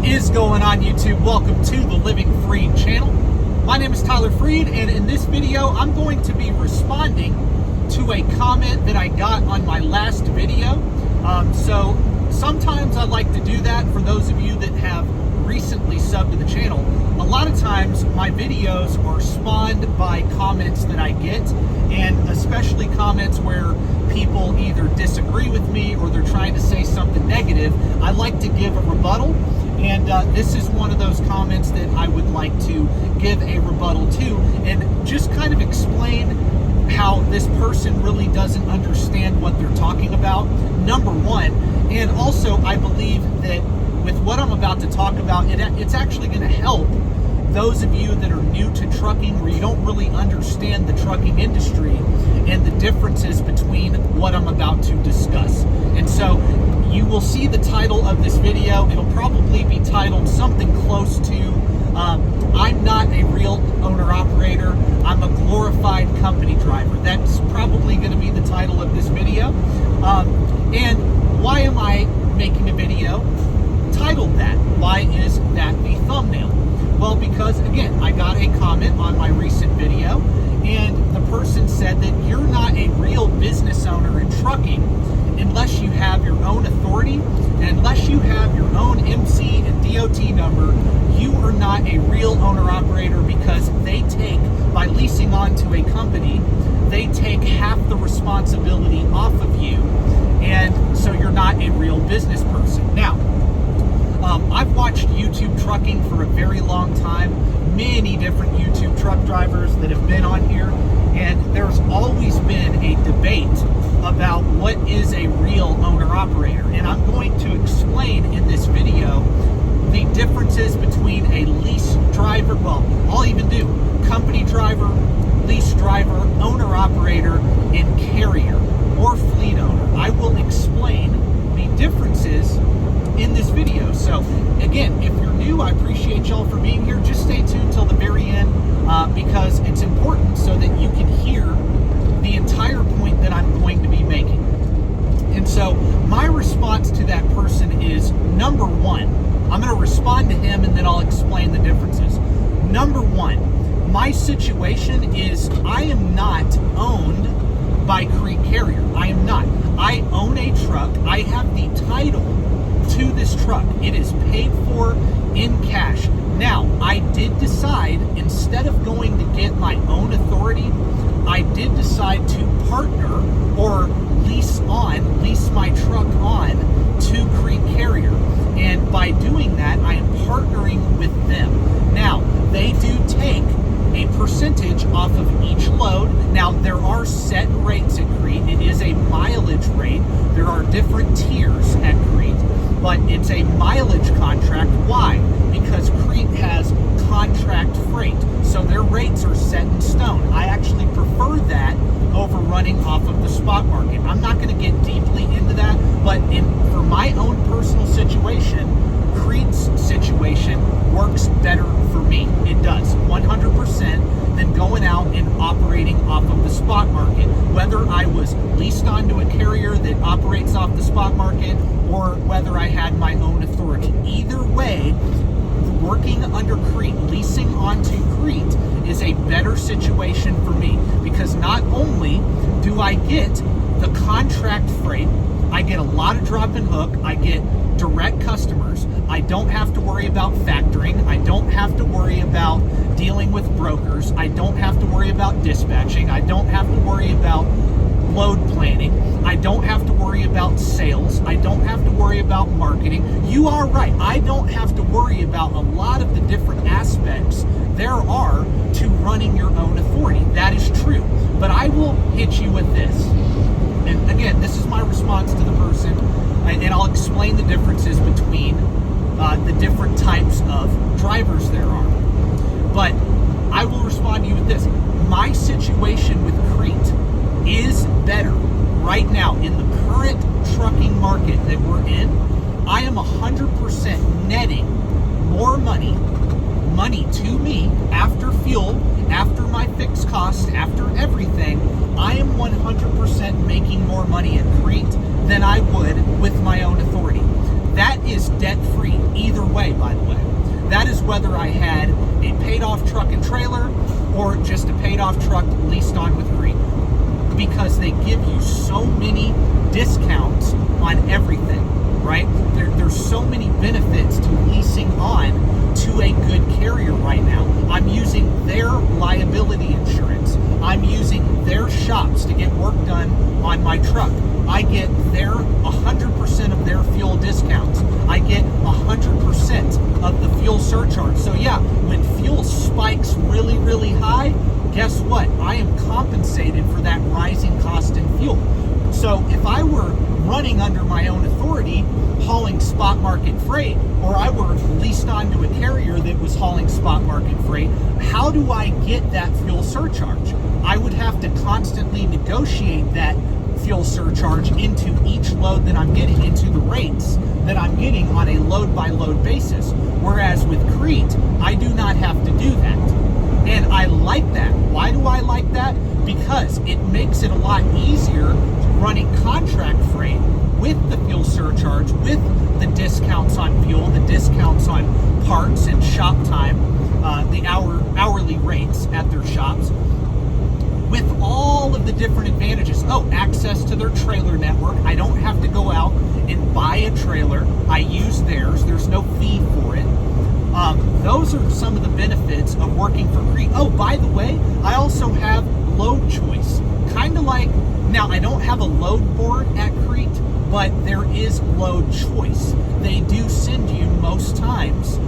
Is going on YouTube? Welcome to the Living Freed channel. My name is Tyler Freed, and in this video I'm going to be responding to a comment that I got on my last video. So sometimes I like to do that for those of you that have recently subbed to the channel. A lot of times my videos are spawned by comments that I get, and especially comments where people either disagree with me or they're trying to say something negative. I like to give a rebuttal. And this is one of those comments that I would like to give a rebuttal to and just kind of explain how this person really doesn't understand what they're talking about, number one. And also, I believe that with what I'm about to talk about, it's actually going to help those of you that are new to trucking, where you don't really understand the trucking industry and the differences between what I'm about to discuss. And so you will see the title of this video. It'll probably be titled something close to I'm not a real owner-operator, I'm a glorified company driver. That's probably going to be the title of this video. And why am I making a video titled that? Why is that the thumbnail? Well, because again, I got a comment on my recent video, and the person said that you're not a real business owner in trucking unless you have your own authority, and unless you have your own MC and DOT number. You are not a real owner-operator, because they take, by leasing onto a company, they take half the responsibility off of you, and so you're not a real business person. Now, I've watched YouTube trucking for a very long time, many different YouTube truck drivers that have been on here, and there's always been a debate about what is a real owner-operator. And I'm going to explain in this video the differences between a lease driver, well, I'll even do company driver, lease driver, owner-operator, and carrier or fleet owner. I will explain the differences in this video. So again, if you're new, I appreciate y'all for being here. Just stay tuned till the very end, because it's important so that you can hear the entire point that I'm going to be making. And so my response to that person is, number one, I'm going to respond to him and then I'll explain the differences. Number one, my situation is I am not owned by Crete Carrier. I am not. I own a truck. I have the title to this truck. It is paid for in cash. Now, I did decide, instead of going to get my own authority, I did decide to partner or lease my truck on to Crete Carrier. And by doing that, I am partnering with them. Now, they do take a percentage off of each load. Now, there are set rates at Crete. It is a mileage rate. There are different tiers at Crete, but it's a mileage contract. Why? Because Crete has contract freight, so their rates are set in stone. I actually prefer that over running off of the spot market. I'm not going to get deeply into that, but for my own personal situation, Crete's situation works better for me. It does, 100%, than going out and operating off of the spot market. Whether I was leased onto a carrier that operates off the spot market, or whether I had my own authority. Either way, working under Crete, leasing onto Crete, is a better situation for me, because not only do I get the contract freight, I get a lot of drop and hook, I get direct customers, I don't have to worry about factoring, I don't have to worry about dealing with brokers, I don't have to worry about dispatching, I don't have to worry about load planning, I don't have to worry about sales, I don't have to worry about marketing. You are right, I don't have to worry about a lot of the different aspects there are to running your own authority. That is true. But I will hit you with this. And again, this is my response to the person, and I'll explain the differences between the different types of drivers there are. But I will respond to you with this. My situation with Crete is better right now in the current trucking market that we're in. I am 100% netting more money to me after fuel, after my fixed costs, after everything. I am 100% making more money at Crete than I would with my own authority. That is debt-free either way, by the way. That is whether I had a paid-off truck and trailer or just a paid-off truck leased on with Crete, because they give you so many discounts on everything, right? There's so many benefits to leasing on to a good carrier right now. I'm using their liability insurance. I'm using their shops to get work done on my truck. I get their 100% of their fuel discounts. I get 100% of the fuel surcharge. So yeah, when fuel spikes really, really high, guess what? I am compensated for that rising cost in fuel. So if I were running under my own authority, hauling spot market freight, or I were leased onto a carrier that was hauling spot market freight, how do I get that fuel surcharge? I would have to constantly negotiate that fuel surcharge into each load that I'm getting, into the rates that I'm getting on a load by load basis. Whereas with Crete, I do not have to do that. And I like that. Why do I like that? Because it makes it a lot easier running contract freight with the fuel surcharge, with the discounts on fuel, the discounts on parts and shop time, the hourly rates at their shops, with all of the different advantages. Oh, access to their trailer network. I don't have to go out and buy a trailer. I use theirs. There's no fee for it. Those are some of the benefits of working for Crete. Oh, by the way, I also have load choice. Kind of like, now I don't have a load board at Crete, but there is load choice. They do send you most times,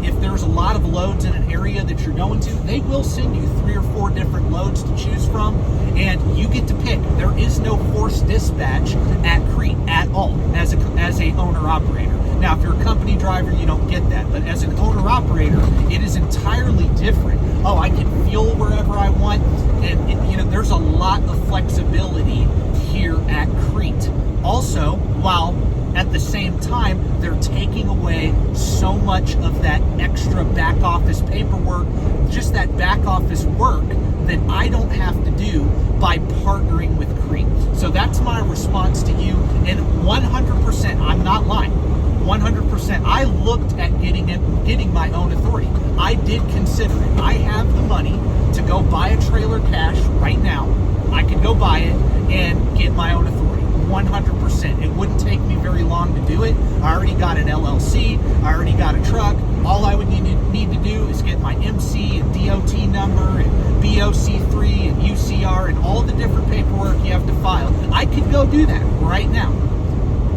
if there's a lot of loads in an area that you're going to, they will send you 3 or 4 different loads to choose from, and you get to pick. There is no forced dispatch at Crete at all as a owner-operator. Now, if you're a company driver, you don't get that, but as an owner-operator, it is entirely different. Oh, I can fuel wherever I want, and there's a lot of flexibility here at Crete. Also, while at the same time, they're taking away so much of that extra back office paperwork, just that back office work that I don't have to do by partnering with Crete. So that's my response to you. And 100%, I'm not lying, 100%, I looked at getting my own authority. I did consider it. I have the money to go buy a trailer cash right now. I could go buy it and get my own authority. 100%. It wouldn't take me very long to do it. I already got an LLC. I already got a truck. All I would need to do is get my MC and DOT number and BOC3 and UCR and all the different paperwork you have to file. I could go do that right now.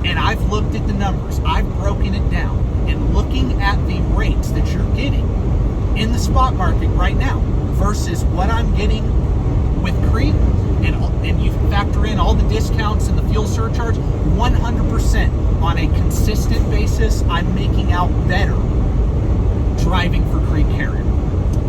And I've looked at the numbers. I've broken it down. And looking at the rates that you're getting in the spot market right now versus what I'm getting with Crete, and you factor in all the discounts and the fuel surcharge, 100% on a consistent basis, I'm making out better driving for Crete carrier.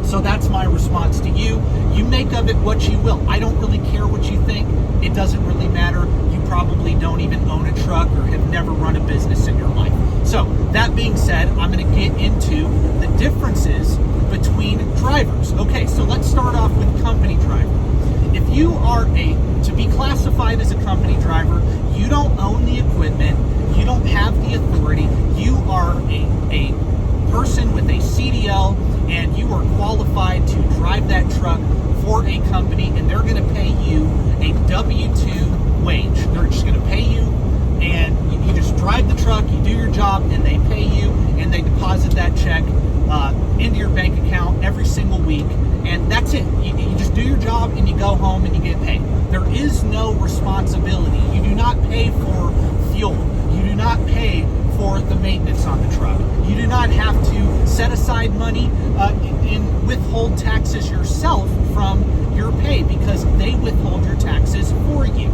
So that's my response to you. You make of it what you will. I don't really care what you think. It doesn't really matter. You probably don't even own a truck or have never run a business in your life. So that being said, I'm going to get into the differences between drivers. Okay, so let's start off with company driver. If you are to be classified as a company driver, you don't own the equipment, you don't have the authority, you are a person with a CDL, and you are qualified to drive that truck for a company, and they're going to pay you a W-2 wage. They're just going to pay you, and you just drive the truck, you do your job, and they pay you, and they deposit that check into your bank account every single week, and that's it. You just do your job, and you go home, and you get paid. There is no responsibility. You do not pay for fuel. You do not pay for the maintenance on the truck. You do not have to set aside money and withhold taxes yourself from your pay, because they withhold your taxes for you.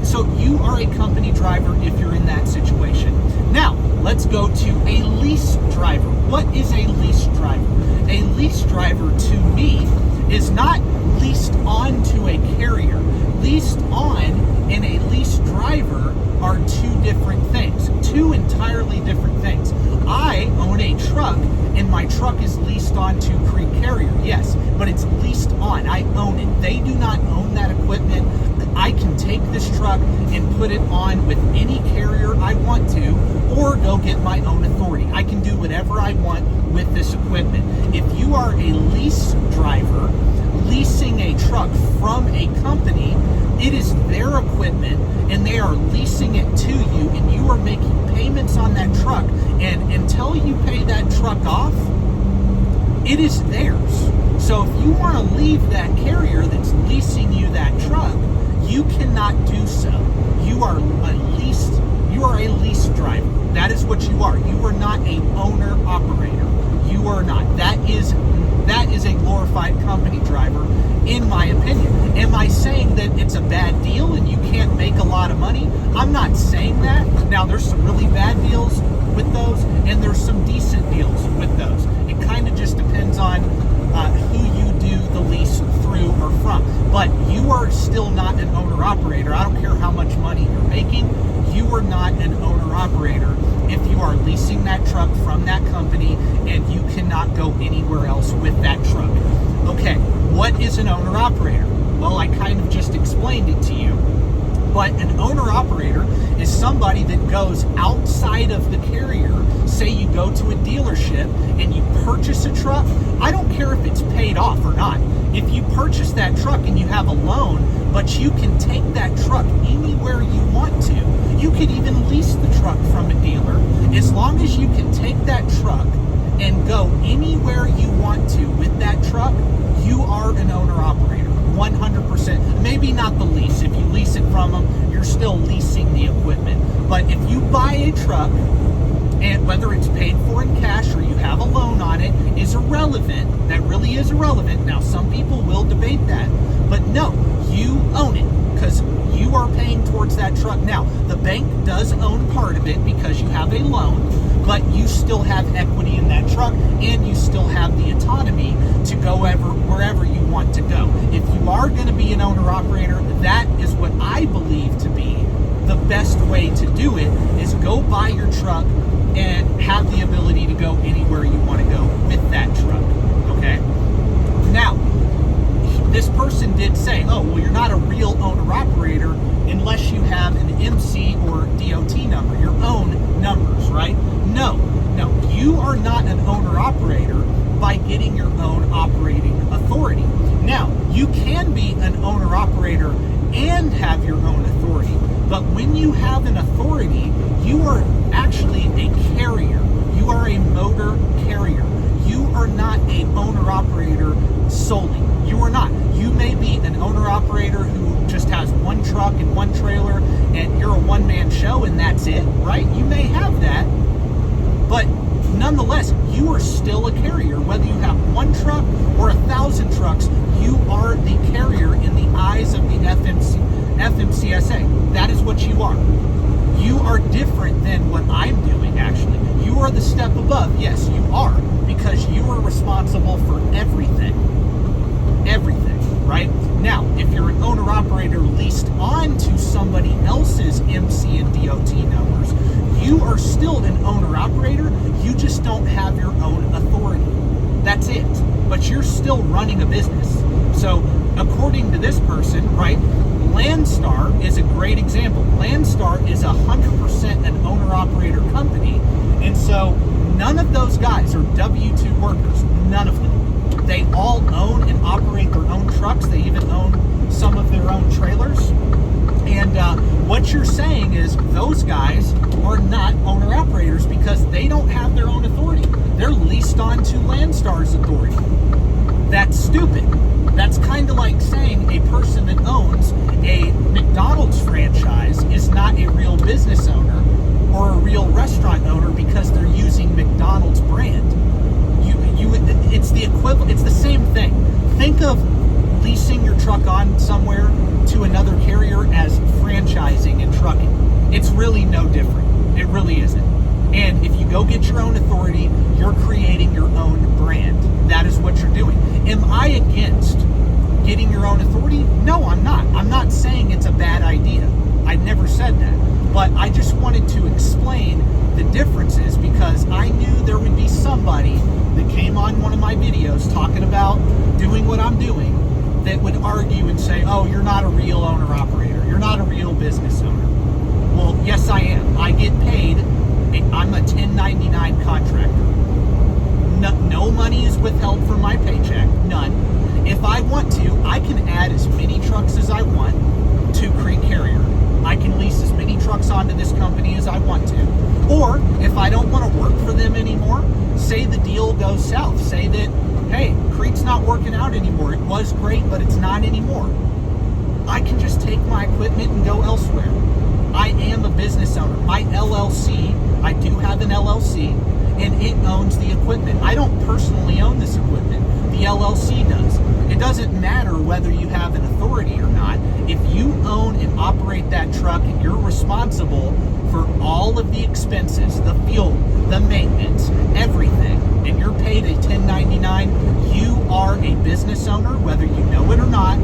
So you are a company driver if you're in that situation. Now, let's go to a lease driver. What is a lease driver? A lease driver, to me, is not leased on to a carrier. Leased on and a lease driver are two different things, two entirely different things. I own a truck, and my truck is leased on to Crete carrier, yes, but it's leased on. I own it. They do not own that equipment. I can take this truck and put it on with any carrier I want to, or go get my own authority. I can do whatever I want with this equipment. If you are a lease driver leasing a truck from a company, it is their equipment and they are leasing it to you, and you are making payments on that truck, and until you pay that truck off, it is theirs. So if you want to leave that carrier that's leasing you that truck, you cannot do so. You are a lease driver. That is what you are. You are not an owner operator. You are not. That is a glorified company driver, in my opinion. Am I saying that it's a bad deal and you can't make a lot of money? I'm not saying that. Now, there's some really bad deals with those, and there's some decent deals with those. It kind of just depends on who you do the lease through or from. But you are still not an owner-operator. I don't care how much money you're making. You are not an owner-operator if you are leasing that truck from that company and you cannot go anywhere else with that truck. Okay, what is an owner-operator? Well, I kind of just explained it to you. But an owner-operator is somebody that goes outside of the carrier. Say you go to a dealership and you purchase a truck. I don't care if it's paid off or not. If you purchase that truck and you have a loan, but you can take that truck anywhere you want to. You could even lease the truck from a dealer. As long as you can take that truck and go anywhere you want to with that truck, you are an owner-operator. 100%. Maybe not the lease. If you lease it from them, you're still leasing the equipment. But if you buy a truck, and whether it's paid for in cash or you have a loan on it, is irrelevant. That really is irrelevant. Now, some people will debate that. But no, you own it because you are paying towards that truck. Now, the bank does own part of it because you have a loan, but you still have equity in that truck, and you still have the autonomy to go wherever you want to go. If you are going to be an owner-operator, that is what I believe to be the best way to do it, is go buy your truck and have the ability to go anywhere you want to go with that truck, okay? Now, this person did say, oh, well, you're not a real owner-operator unless you have an MC or DOT number, your own numbers, right? No, you are not an owner-operator by getting your own operating authority. Now, you can be an owner-operator and have your own authority, but when you have an authority, you are actually a carrier. You are a motor carrier. You are not an owner-operator solely. You are not. You may be an owner-operator who just has one truck and one trailer, and you're a one-man show and that's it, right? You may have that, but nonetheless, you are still a carrier. Whether you have one truck or 1,000 trucks, you are the carrier in the eyes of the FMCSA. That is what you are. You are different than what I'm doing, actually. You are the step above. Yes, you are, because you are responsible for everything. Everything, right? Now, if you're an owner-operator leased on to somebody else's MC and DOT numbers, you are still an owner-operator. You just don't have your own authority. That's it. But you're still running a business. So, according to this person, right, Landstar is a great example. Landstar is 100% an owner-operator company, and so none of those guys are W-2 workers. None of them. They all own and operate their own trucks. They even own some of their own trailers. And what you're saying is those guys are not owner-operators because they don't have their own authority. They're leased on to Landstar's authority. That's stupid. That's kind of like saying a person that owns a McDonald's franchise is not a real business owner or a real restaurant owner because they're using McDonald's brand. It's the equivalent. It's the same thing. Think of leasing your truck on somewhere to another carrier as franchising and trucking. It's really no different. It really isn't. And if you go get your own authority, you're creating your own brand. That is what you're doing. Am I against getting your own authority? No, I'm not. I'm not saying it's a bad idea. I never said that. But I just wanted to explain the differences because I knew there would be somebody that came on one of my videos talking about doing what I'm doing that would argue and say, oh, you're not a real owner-operator. You're not a real business owner. Well, yes, I am. I get paid. I'm a 1099 contractor. No money is withheld from my paycheck. None. If I want to, I can add as many trucks as I want to Crete Carrier. I can lease as many trucks onto this company as I want to. Or if I don't want to work for them anymore, say the deal goes south. Say that, hey, Crete's not working out anymore. It was great, but it's not anymore. I can just take my equipment and go elsewhere. I am a business owner. My LLC, I do have an LLC, and it owns the equipment. I don't personally own this equipment. The LLC does. It doesn't matter whether you have an authority or not. If you own and operate that truck and you're responsible for all of the expenses, the fuel, the maintenance, everything, and you're paid a 1099, you are a business owner, whether you know it or not.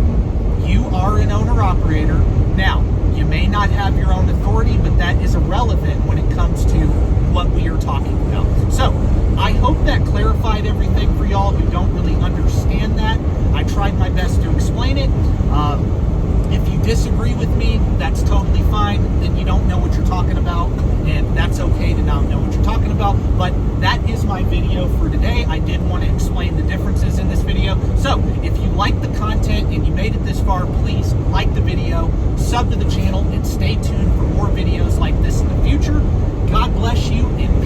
You are an owner-operator. Now, you may not have your own authority, but that is irrelevant when it comes to what we are talking about. So, I hope that clarified everything for y'all who don't really understand that. I tried my best to explain it. If you disagree with me, that's totally fine. Then you don't know what you're talking about, and that's okay to not know what you're talking about. But that is my video for today. I did want to explain the differences in this video. So if you like the content and you made it this far, please like the video, sub to the channel, and stay tuned for more videos like this in the future. God bless you, and